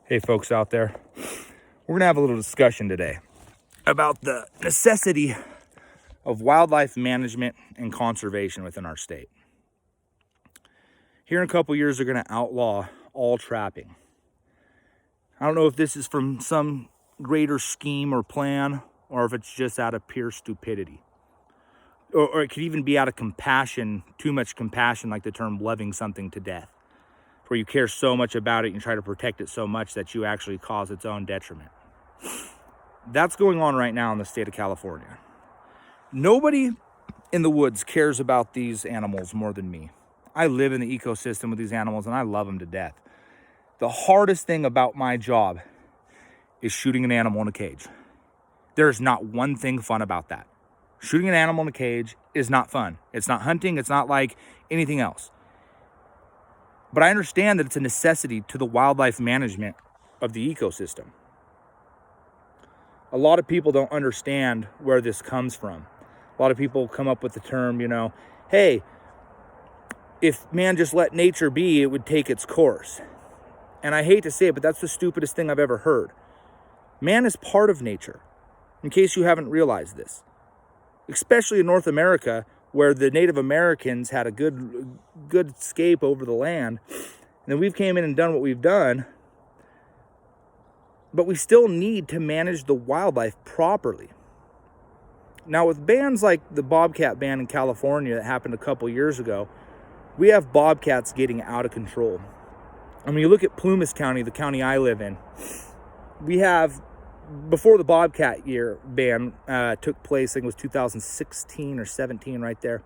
Hey folks out there, we're gonna have a little discussion today about the necessity of wildlife management and conservation within our state. Here in a couple years, they're gonna outlaw all trapping. I don't know if this is from some greater scheme or plan, or if it's just out of pure stupidity. Or it could even be out of compassion, too much compassion, like the term loving something to death, where you care so much about it and try to protect it so much that you actually cause its own detriment. That's going on right now in the state of California. Nobody in the woods cares about these animals more than me. I live in the ecosystem with these animals and I love them to death. The hardest thing about my job is shooting an animal in a cage. There's not one thing fun about that. Shooting an animal in a cage is not fun. It's not hunting. It's not like anything else. But I understand that it's a necessity to the wildlife management of the ecosystem. A lot of people don't understand where this comes from. A lot of people come up with the term, hey, if man just let nature be, it would take its course. And I hate to say it, but that's the stupidest thing I've ever heard. Man is part of nature, in case you haven't realized this. Especially in North America, where the Native Americans had a good escape over the land. And then we've came in and done what we've done. But we still need to manage the wildlife properly. Now, with bans like the Bobcat ban in California that happened a couple years ago, we have bobcats getting out of control. And when you look at Plumas County, the county I live in, we have, before the Bobcat ban took place, I think it was 2016 or 17 right there.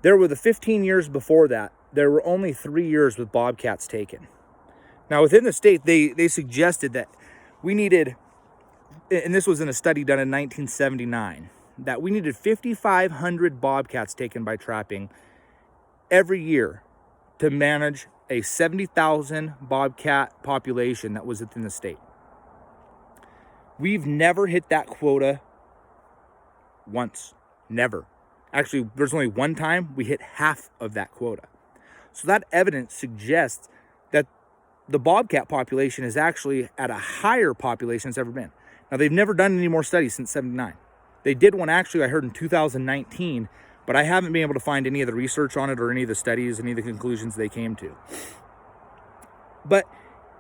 There were the 15 years before that, there were only 3 years with bobcats taken. Now within the state, they suggested that we needed, and this was in a study done in 1979, that we needed 5,500 bobcats taken by trapping every year to manage a 70,000 bobcat population that was within the state. We've never hit that quota once. Never. Actually, there's only one time we hit half of that quota. So that evidence suggests that the bobcat population is actually at a higher population it's ever been. Now, they've never done any more studies since 79. They did one actually, I heard, in 2019, but I haven't been able to find any of the research on it or any of the studies, any of the conclusions they came to. But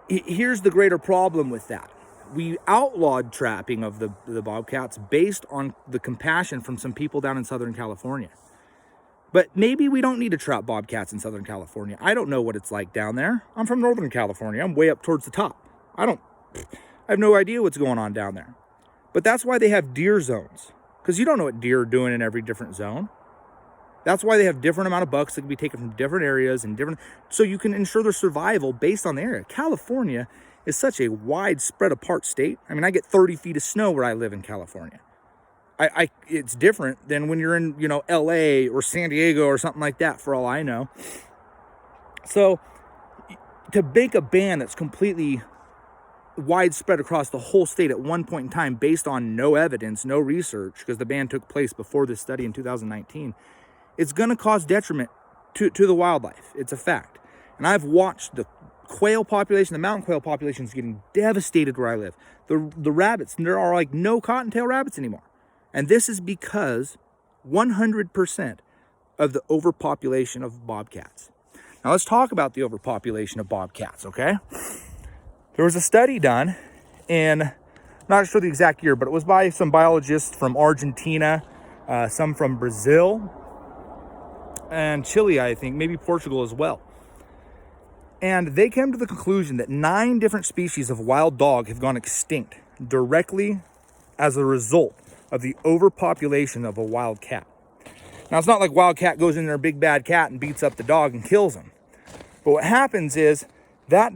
here's the greater problem with that. We outlawed trapping of the bobcats based on the compassion from some people down in Southern California. But maybe we don't need to trap bobcats in Southern California. I don't know what it's like down there. I'm from Northern California. I'm way up towards the top. I have no idea what's going on down there. But that's why they have deer zones, because you don't know what deer are doing in every different zone. That's why they have different amount of bucks that can be taken from different areas and different, so you can ensure their survival based on the area. California is such a wide spread apart state. I mean, I get 30 feet of snow where I live in California. It's different than when you're in, LA or San Diego or something like that, for all I know. So to make a ban that's completely widespread across the whole state at one point in time based on no evidence, no research, because the ban took place before this study in 2019, it's going to cause detriment to the wildlife. It's a fact. And I've watched the quail population, the mountain quail population is getting devastated where I live. The rabbits, there are like no cottontail rabbits anymore. And this is because 100% of the overpopulation of bobcats. Now let's talk about the overpopulation of bobcats, okay? There was a study done in, not sure the exact year, but it was by some biologists from Argentina, some from Brazil, and Chile, I think, maybe Portugal as well. And they came to the conclusion that 9 different species of wild dog have gone extinct directly as a result of the overpopulation of a wild cat. Now, it's not like wild cat goes in there, a big bad cat, and beats up the dog and kills him. But what happens is that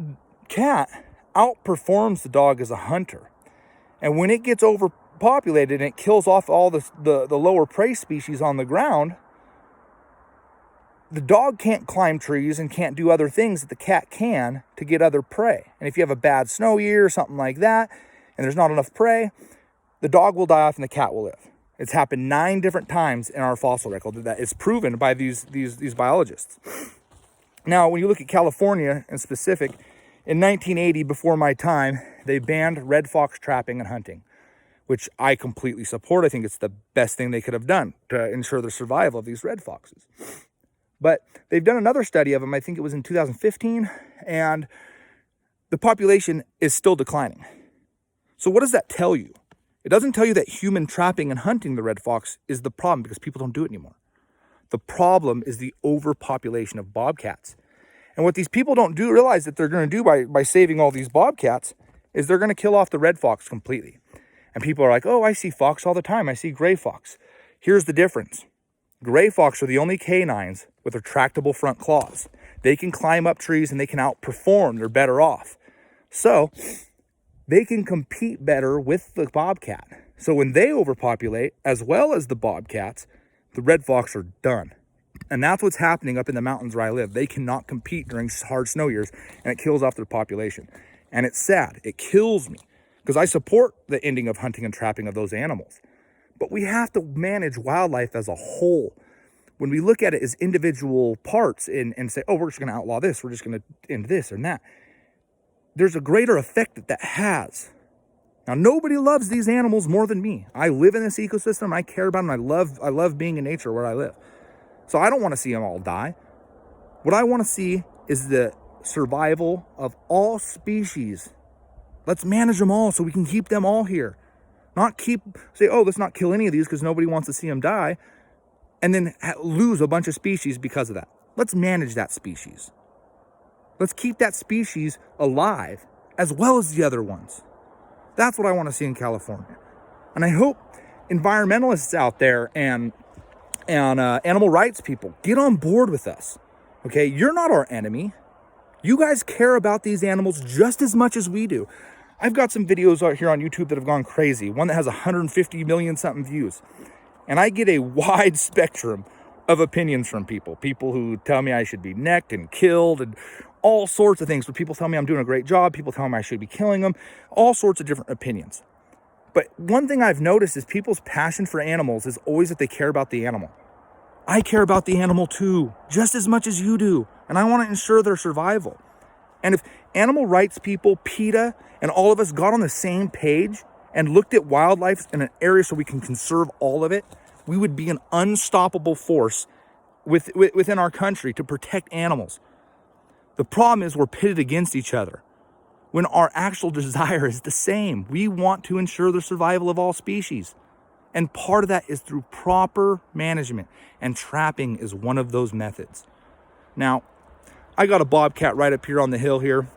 cat outperforms the dog as a hunter. And when it gets overpopulated and it kills off all the lower prey species on the ground, the dog can't climb trees and can't do other things that the cat can to get other prey. And if you have a bad snow year or something like that, and there's not enough prey, the dog will die off and the cat will live. It's happened 9 different times in our fossil record that is proven by these biologists. Now, when you look at California in specific, In 1980, before my time, they banned red fox trapping and hunting, which I completely support. I think it's the best thing they could have done to ensure the survival of these red foxes. But they've done another study of them, I think it was in 2015, and the population is still declining. So what does that tell you? It doesn't tell you that human trapping and hunting the red fox is the problem, because people don't do it anymore. The problem is the overpopulation of bobcats. And what these people don't realize that they're going to do by saving all these bobcats is they're going to kill off the red fox completely. And people are like, oh, I see fox all the time. I see gray fox. Here's the difference. Gray fox are the only canines with retractable front claws. They can climb up trees and they can outperform. They're better off. So they can compete better with the bobcat. So when they overpopulate, as well as the bobcats, the red fox are done. And that's what's happening up in the mountains where I live. They cannot compete during hard snow years, and it kills off their population. And it's sad. It kills me, because I support the ending of hunting and trapping of those animals. But we have to manage wildlife as a whole. When we look at it as individual parts and say, oh, we're just going to outlaw this, we're just going to end this and that, there's a greater effect that has. Now, nobody loves these animals more than me. I live in this ecosystem. I care about them. I love being in nature where I live. So I don't want to see them all die. What I want to see is the survival of all species. Let's manage them all so we can keep them all here. Not say, oh, let's not kill any of these because nobody wants to see them die, and then lose a bunch of species because of that. Let's manage that species. Let's keep that species alive as well as the other ones. That's what I want to see in California. And I hope environmentalists out there and animal rights people get on board with us. Okay, you're not our enemy. You guys care about these animals just as much as we do. I've got some videos out here on YouTube that have gone crazy. One that has 150 million something views. And I get a wide spectrum of opinions from people. People who tell me I should be necked and killed and all sorts of things. But people tell me I'm doing a great job. People tell me I should be killing them. All sorts of different opinions. But one thing I've noticed is people's passion for animals is always that they care about the animal. I care about the animal too, just as much as you do. And I want to ensure their survival. And if animal rights people, PETA, and all of us got on the same page and looked at wildlife in an area so we can conserve all of it, we would be an unstoppable force within our country to protect animals. The problem is we're pitted against each other when our actual desire is the same. We want to ensure the survival of all species. And part of that is through proper management, and trapping is one of those methods. Now, I got a bobcat right up here on the hill here.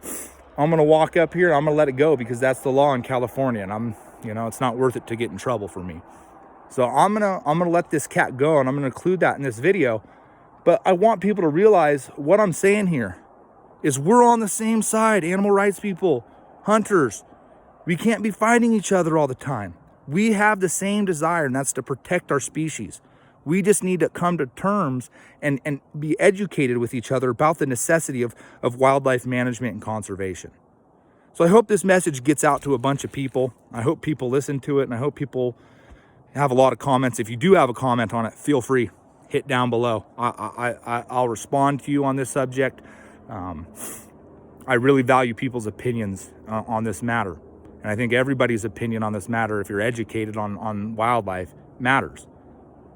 I'm gonna walk up here, I'm gonna let it go because that's the law in California, and it's not worth it to get in trouble for me. So I'm gonna let this cat go, and I'm gonna include that in this video. But I want people to realize what I'm saying here is we're on the same side, animal rights people, hunters. We can't be fighting each other all the time. We have the same desire, and that's to protect our species. We just need to come to terms and be educated with each other about the necessity of wildlife management and conservation. So I hope this message gets out to a bunch of people. I hope people listen to it, and I hope people have a lot of comments. If you do have a comment on it, feel free, hit down below. I'll respond to you on this subject. I really value people's opinions on this matter. And I think everybody's opinion on this matter, if you're educated on wildlife, matters.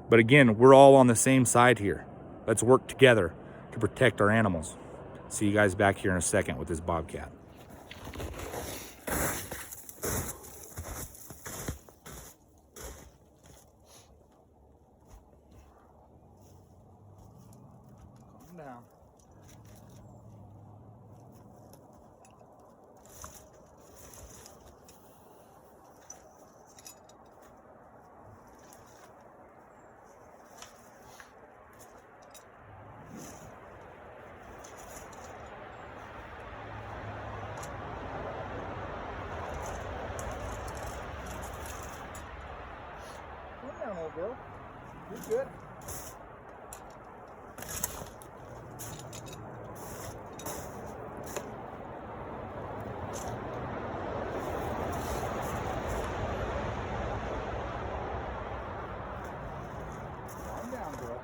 But again, we're all on the same side here. Let's work together to protect our animals. See you guys back here in a second with this bobcat. Calm down. Calm down, old girl. You're good. Calm down, girl.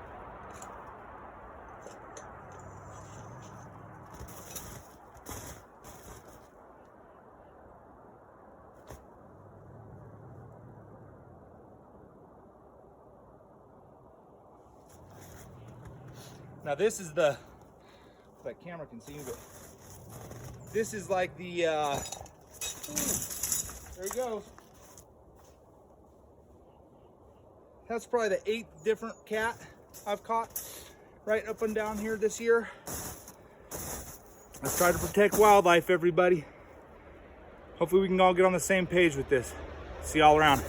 Now this is the, if that camera can see, but this is like the, there he goes. That's probably the 8th different cat I've caught right up and down here this year. Let's try to protect wildlife, everybody. Hopefully we can all get on the same page with this. See y'all around.